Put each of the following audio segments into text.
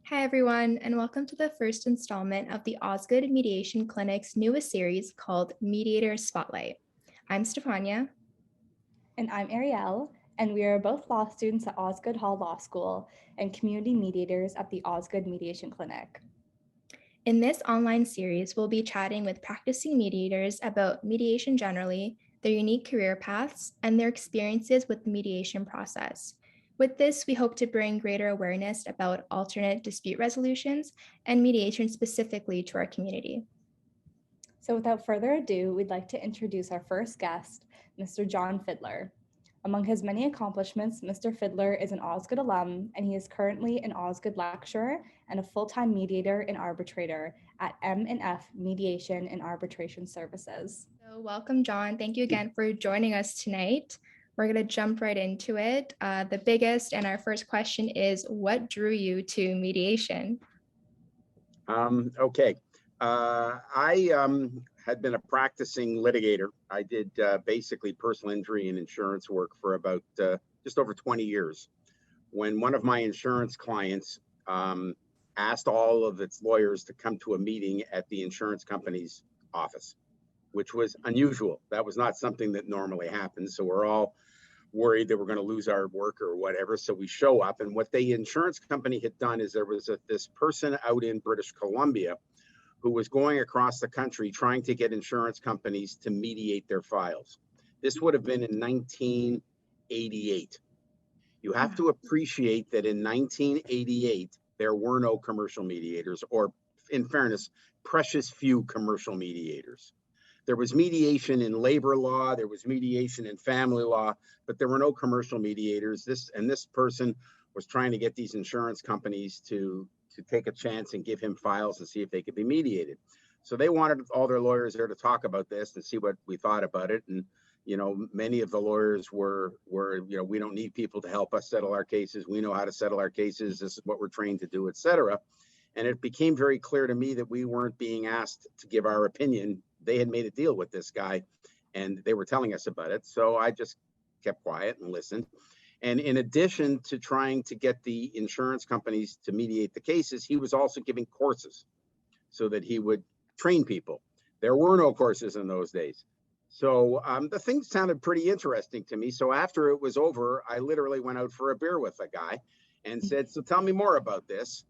Hi, everyone, and welcome to the first installment of the Osgoode Mediation Clinic's newest series called Mediator Spotlight. I'm Stefania. And I'm Arielle, and we are both law students at Osgoode Hall Law School and community mediators at the Osgoode Mediation Clinic. In this online series, we'll be chatting with practicing mediators about mediation generally, their unique career paths, and their experiences with the mediation process. With this, we hope to bring greater awareness about alternate dispute resolutions and mediation specifically to our community. So without further ado, we'd like to introduce our first guest, Mr. Jon Fidler. Among his many accomplishments, Mr. Fidler is an Osgoode alum, and he is currently an Osgoode lecturer and a full-time mediator and arbitrator at M&F Mediation and Arbitration Services. So welcome, Jon. Thank you again for joining us tonight. We're going to jump right into it. The biggest and our first question is, what drew you to mediation? Okay. I had been a practicing litigator. I did basically personal injury and insurance work for about just over 20 years. When one of my insurance clients asked all of its lawyers to come to a meeting at the insurance company's office, which was unusual. That was not something that normally happens. So we're all worried that we're going to lose our work or whatever. So we show up, and what the insurance company had done is there was this person out in British Columbia who was going across the country trying to get insurance companies to mediate their files. This would have been in 1988. You have to appreciate that in 1988, there were no commercial mediators, or in fairness, precious few commercial mediators. There was mediation in labor law, there was mediation in family law, but there were no commercial mediators. This person was trying to get these insurance companies to take a chance and give him files and see if they could be mediated. So they wanted all their lawyers there to talk about this and see what we thought about it. And, many of the lawyers were, we don't need people to help us settle our cases. We know how to settle our cases. This is what we're trained to do, et cetera. And it became very clear to me that we weren't being asked to give our opinion. They had made a deal with this guy and they were telling us about it. So I just kept quiet and listened. And in addition to trying to get the insurance companies to mediate the cases, he was also giving courses so that he would train people. There were no courses in those days. So the thing sounded pretty interesting to me. So after it was over, I literally went out for a beer with a guy and said, so tell me more about this.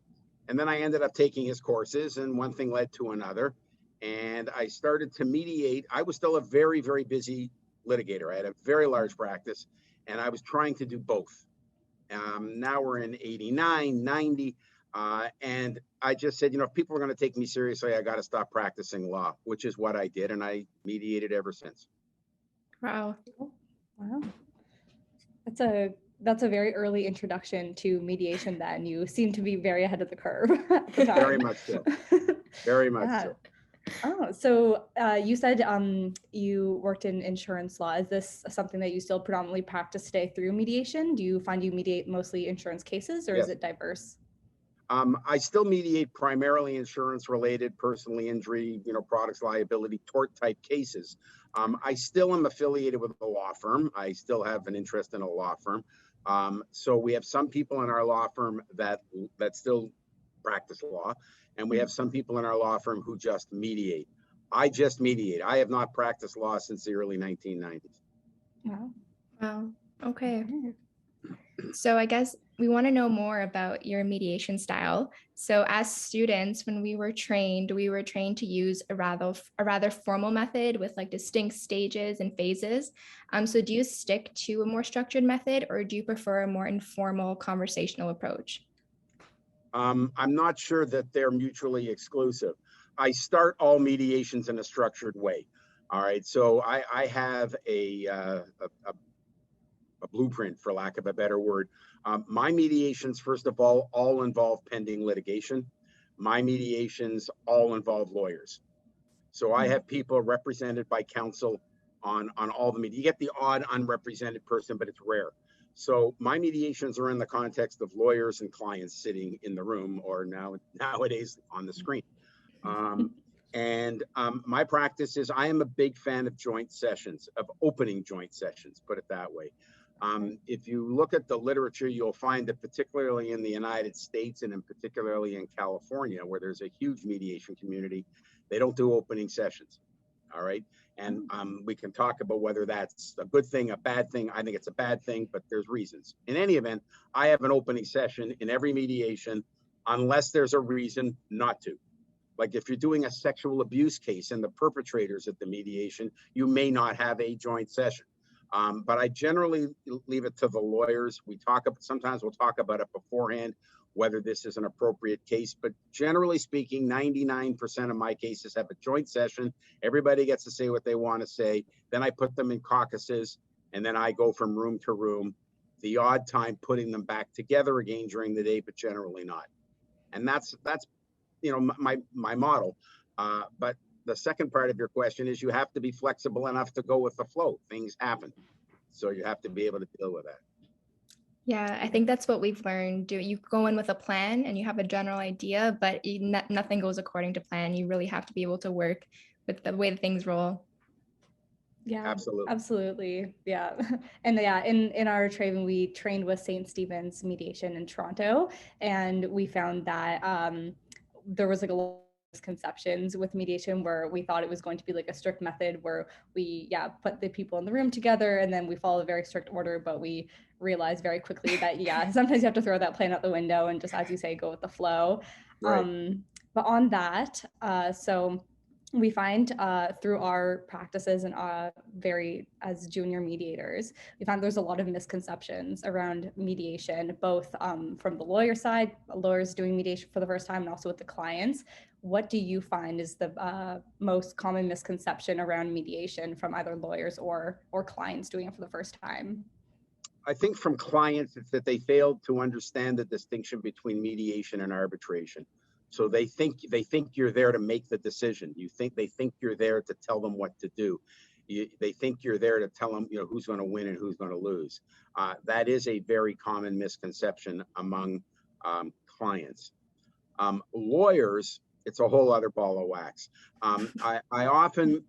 And then I ended up taking his courses, and one thing led to another. And I started to mediate. I was still a very, very busy litigator. I had a very large practice, and I was trying to do both. Now we're in 89, 90. And I just said, if people are going to take me seriously, I got to stop practicing law, which is what I did. And I mediated ever since. Wow. Wow. That's a very early introduction to mediation then. You seem to be very ahead of the curve at the time. Very much so. Very much so. Oh, so you said you worked in insurance law. Is this something that you still predominantly practice today through mediation? Do you find you mediate mostly insurance cases, or Yes. Is it diverse? I still mediate primarily insurance-related, personal injury, products liability, tort type cases. I still am affiliated with a law firm. I still have an interest in a law firm. So we have some people in our law firm that still practice law, and we have some people in our law firm who just mediate. I just mediate. I have not practiced law since the early 1990s. Wow. Okay. So I guess we want to know more about your mediation style. So as students, when we were trained to use a rather formal method with like distinct stages and phases. So do you stick to a more structured method, or do you prefer a more informal conversational approach? I'm not sure that they're mutually exclusive. I start all mediations in a structured way. All right. So I have a blueprint, for lack of a better word. My mediations, first of all involve pending litigation. My mediations all involve lawyers. So I have people represented by counsel on all the media. You get the odd unrepresented person, but it's rare. So my mediations are in the context of lawyers and clients sitting in the room, or nowadays on the screen. My practice is, I am a big fan of joint sessions, of opening joint sessions, put it that way. If you look at the literature, you'll find that particularly in the United States and in particularly in California, where there's a huge mediation community, they don't do opening sessions. All right. And we can talk about whether that's a good thing, a bad thing. I think it's a bad thing, but there's reasons. In any event, I have an opening session in every mediation unless there's a reason not to. Like if you're doing a sexual abuse case and the perpetrator's at the mediation, you may not have a joint session. But I generally leave it to the lawyers. Sometimes we'll talk about it beforehand, whether this is an appropriate case, but generally speaking, 99% of my cases have a joint session. Everybody gets to say what they want to say. Then I put them in caucuses, and then I go from room to room, the odd time putting them back together again during the day, but generally not. And that's my model. But the second part of your question is you have to be flexible enough to go with the flow. Things happen. So you have to be able to deal with that. Yeah, I think that's what we've learned. You go in with a plan and you have a general idea, but nothing goes according to plan. You really have to be able to work with the way things roll. Yeah, absolutely. Yeah. And yeah, in our training, we trained with St. Stephen's Mediation in Toronto, and we found that there was like a lot of misconceptions with mediation where we thought it was going to be like a strict method where we put the people in the room together and then we follow a very strict order, but we realized very quickly that sometimes you have to throw that plan out the window and just, as you say, go with the flow. Right. But on that, so we find through our practices and as junior mediators, we found there's a lot of misconceptions around mediation, both from the lawyer side, lawyers doing mediation for the first time, and also with the clients. What do you find is the most common misconception around mediation from either lawyers or clients doing it for the first time? I think from clients, it's that they failed to understand the distinction between mediation and arbitration. So they think you're there to make the decision. They think you're there to tell them what to do. They think you're there to tell them, who's going to win and who's going to lose. That is a very common misconception among clients. Lawyers, it's a whole other ball of wax. I often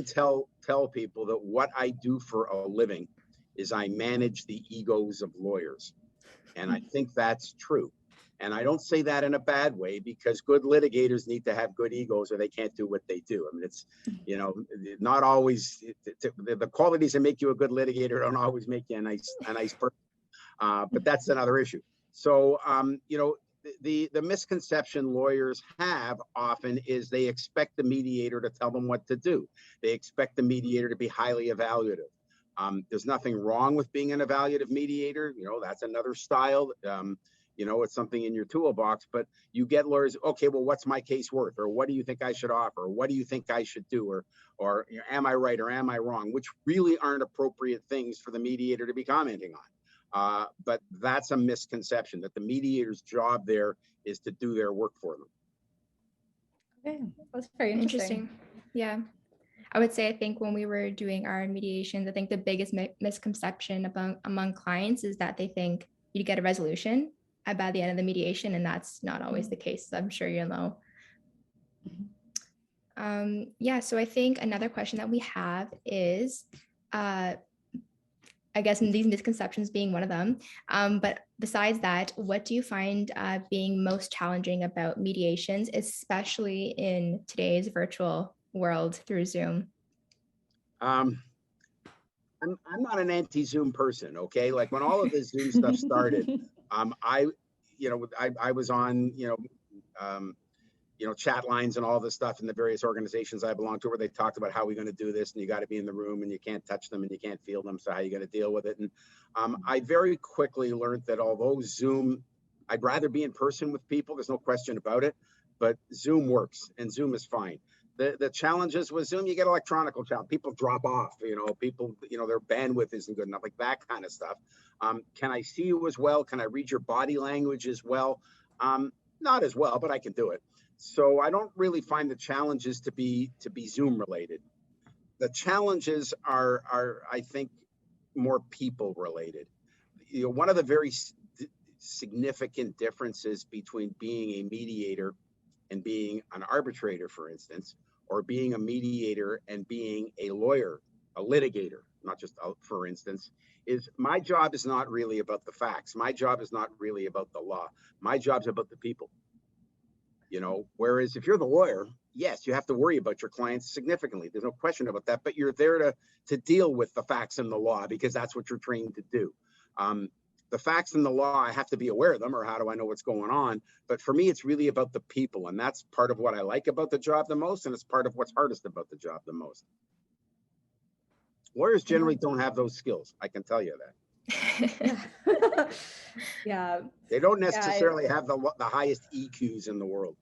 tell people that what I do for a living is I manage the egos of lawyers, and I think that's true. And I don't say that in a bad way, because good litigators need to have good egos or they can't do what they do. I mean, it's, not always, the qualities that make you a good litigator don't always make you a nice person. But that's another issue. So, the misconception lawyers have often is they expect the mediator to tell them what to do. They expect the mediator to be highly evaluative. There's nothing wrong with being an evaluative mediator. That's another style. It's something in your toolbox, but you get lawyers, okay, well, what's my case worth? Or what do you think I should offer? Or what do you think I should do? Or am I right or am I wrong? Which really aren't appropriate things for the mediator to be commenting on. But that's a misconception, that the mediator's job there is to do their work for them. Okay, that's very interesting. Yeah. I would say, I think when we were doing our mediations, I think the biggest misconception among clients is that they think you get a resolution by the end of the mediation, and that's not always the case. I'm sure you know. So I think another question that we have is, I guess in these misconceptions being one of them, but besides that, what do you find being most challenging about mediations, especially in today's virtual world through Zoom? I'm not an anti-Zoom person, okay? Like when all of this Zoom stuff started, I was on, chat lines and all this stuff in the various organizations I belong to, where they talked about how we're going to do this, and you got to be in the room and you can't touch them and you can't feel them. So how are you going to deal with it? And I very quickly learned that although Zoom, I'd rather be in person with people, there's no question about it, but Zoom works and Zoom is fine. The challenges with Zoom, you get electronical challenge. People drop off, people, their bandwidth isn't good enough, like that kind of stuff. Can I see you as well? Can I read your body language as well? Not as well, but I can do it. So I don't really find the challenges to be Zoom related. The challenges are I think, more people related. One of the very significant differences between being a mediator and being an arbitrator, for instance, or being a mediator and being a lawyer, a litigator, not just for instance, is my job is not really about the facts. My job is not really about the law. My job's about the people. You know, whereas if you're the lawyer, yes, you have to worry about your clients significantly. There's no question about that, but you're there to deal with the facts and the law because that's what you're trained to do. The facts and the law, I have to be aware of them, or how do I know what's going on? But for me, it's really about the people. And that's part of what I like about the job the most. And it's part of what's hardest about the job the most. Lawyers generally don't have those skills. I can tell you that. Yeah. They don't necessarily have the highest EQs in the world.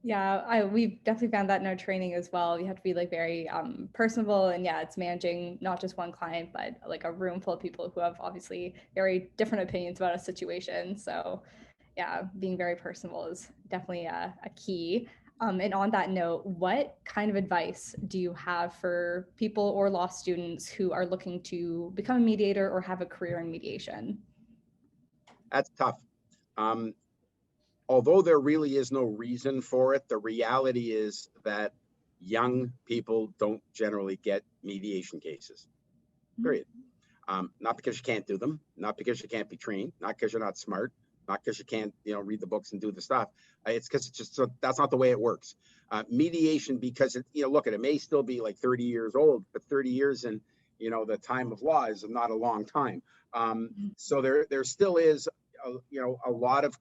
Yeah, we've definitely found that in our training as well. You have to be like very personable, and yeah, it's managing not just one client, but like a room full of people who have obviously very different opinions about a situation. So yeah, being very personable is definitely a key. And on that note, what kind of advice do you have for people or law students who are looking to become a mediator or have a career in mediation? That's tough. Although there really is no reason for it, the reality is that young people don't generally get mediation cases, period. Not because you can't do them, not because you can't be trained, not because you're not smart, not because you can't, read the books and do the stuff. It's because it's just, so that's not the way it works. Mediation, because it, look at it, may still be like 30 years old, but 30 years in, the time of law is not a long time. So there still is, a lot of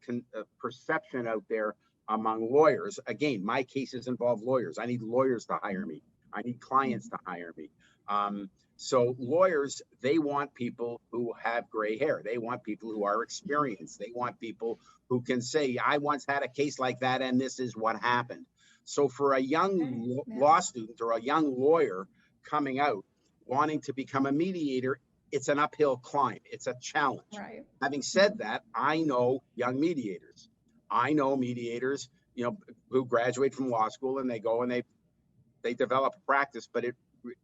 perception out there among lawyers. Again, my cases involve lawyers. I need lawyers to hire me. I need clients to hire me. So lawyers, they want people who have gray hair. They want people who are experienced. They want people who can say, I once had a case like that, and this is what happened. So for a young law student or a young lawyer coming out, wanting to become a mediator, it's an uphill climb. It's a challenge. Right. Having said that, I know young mediators. I know mediators, who graduate from law school and they go and they develop a practice, but it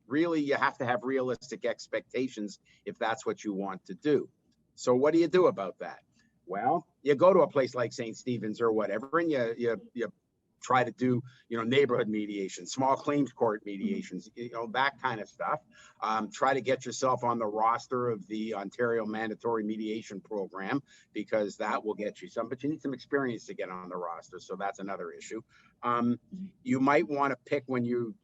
really, you have to have realistic expectations if that's what you want to do. So what do you do about that? Well, you go to a place like St. Stephen's or whatever, and you try to do, neighborhood mediation, small claims court mediations, that kind of stuff. Try to get yourself on the roster of the Ontario Mandatory Mediation Program, because that will get you some, but you need some experience to get on the roster. So that's another issue. You might want to pick when you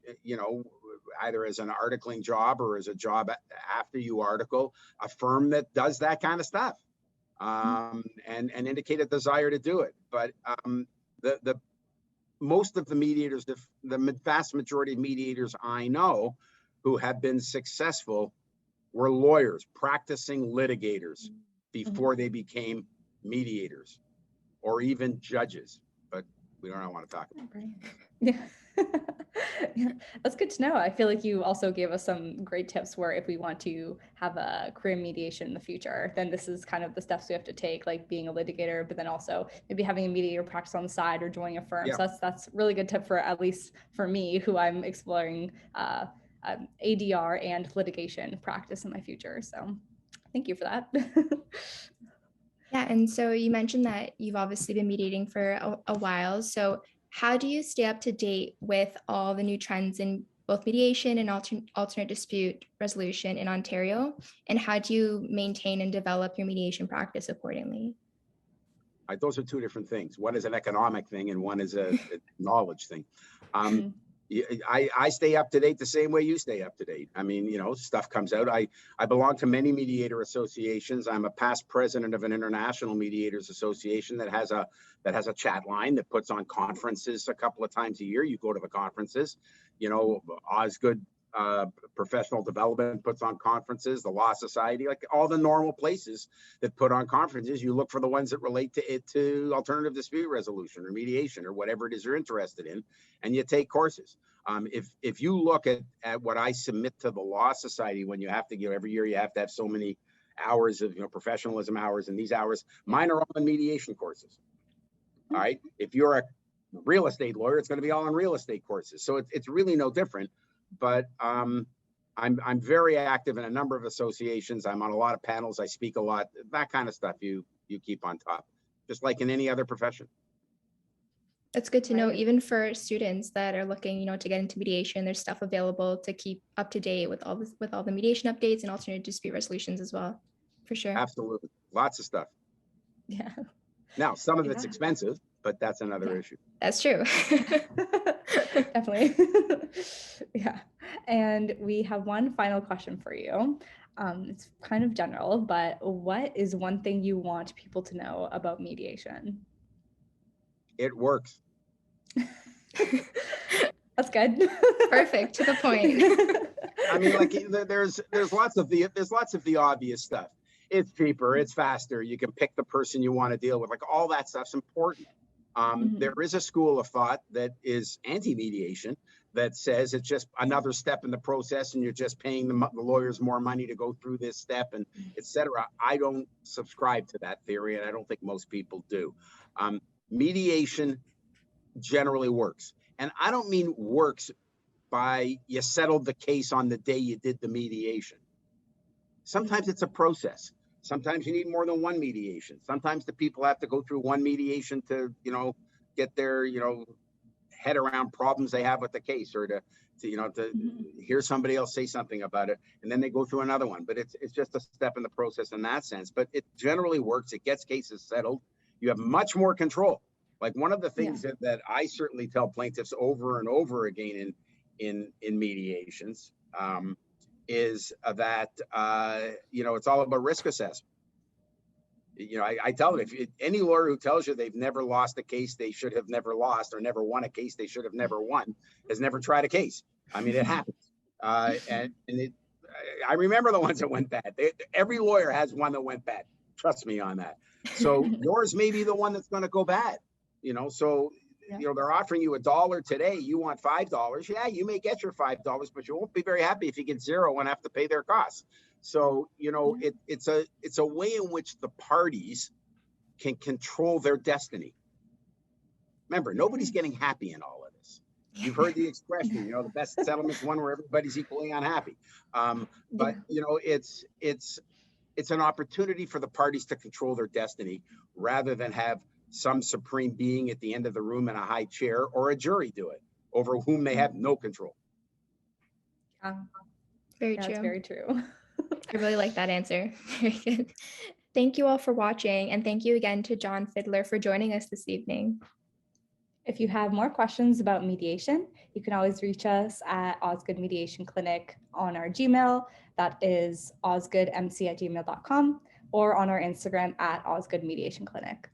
either as an articling job or as a job after you article, a firm that does that kind of stuff, and indicate a desire to do it. But most of the mediators, the vast majority of mediators I know who have been successful were lawyers, practicing litigators before they became mediators, or even judges. But we don't want to talk about it. Yeah. Yeah, that's good to know. I feel like you also gave us some great tips where if we want to have a career in mediation in the future, then this is kind of the steps we have to take, like being a litigator, but then also maybe having a mediator practice on the side or joining a firm. Yeah. So that's really good tip for, at least for me, who I'm exploring ADR and litigation practice in my future. So thank you for that. Yeah, and so you mentioned that you've obviously been mediating for a while. So how do you stay up to date with all the new trends in both mediation and alternate dispute resolution in Ontario? And how do you maintain and develop your mediation practice accordingly? Those are two different things. One is an economic thing and one is a knowledge thing. I stay up to date the same way you stay up to date. I mean, stuff comes out. I belong to many mediator associations. I'm a past president of an international mediators association that has a chat line that puts on conferences a couple of times a year. You go to the conferences, Osgoode Professional Development puts on conferences, the Law Society, like all the normal places that put on conferences. You look for the ones that relate to alternative dispute resolution or mediation or whatever it is you're interested in, and you take courses. If you look at what I submit to the Law Society, when you have to give every year, you have to have so many hours of professionalism hours, and these hours, mine are all in mediation courses. All right. If you're a real estate lawyer, it's going to be all in real estate courses. So it's really no different. But I'm very active in a number of associations. I'm on a lot of panels. I speak a lot. That kind of stuff you keep on top, just like in any other profession. That's good to know, Right. even for students that are looking, to get into mediation, there's stuff available to keep up to date with all this, with all the mediation updates and alternate dispute resolutions as well, for sure. Absolutely. Lots of stuff. Yeah. Now, some of it's Yeah. expensive, but that's another issue. That's true. Definitely. Yeah. And we have one final question for you. It's kind of general, but what is one thing you want people to know about mediation? It works. That's good. Perfect, to the point. I mean, like there's lots of the obvious stuff. It's cheaper, it's faster. You can pick the person you want to deal with. Like all that stuff's important. Mhm. There is a school of thought that is anti-mediation that says it's just another step in the process, and you're just paying the lawyers more money to go through this step, and etc. I don't subscribe to that theory, and I don't think most people do. Mediation generally works, and I don't mean works by you settled the case on the day you did the mediation. Sometimes it's a process. Sometimes you need more than one mediation. Sometimes the people have to go through one mediation to, get their, head around problems they have with the case, or to hear somebody else say something about it, and then they go through another one. But it's just a step in the process in that sense. But it generally works. It gets cases settled. You have much more control. Like one of the things that I certainly tell plaintiffs over and over again in mediations is that it's all about risk assessment. I tell them, any lawyer who tells you they've never lost a case they should have never lost, or never won a case they should have never won, has never tried a case. I mean, it happens. I remember the ones that went bad. Every lawyer has one that went bad. Trust me on that. So yours may be the one that's going to go bad. They're offering you $1 today. You want $5. Yeah, you may get your $5, but you won't be very happy if you get $0 and have to pay their costs. So, it's a way in which the parties can control their destiny. Remember, nobody's getting happy in all of this. You've heard the expression, the best settlement's one where everybody's equally unhappy. But it's an opportunity for the parties to control their destiny rather than have some supreme being at the end of the room in a high chair, or a jury do it over whom they have no control. Very That's true. very true. I really like that answer. Very good. Thank you all for watching, and thank you again to Jon Fidler for joining us this evening. If you have more questions about mediation, you can always reach us at Osgoode Mediation Clinic on our Gmail. That is osgoodemc@gmail.com, or on our Instagram at Osgoode Mediation Clinic.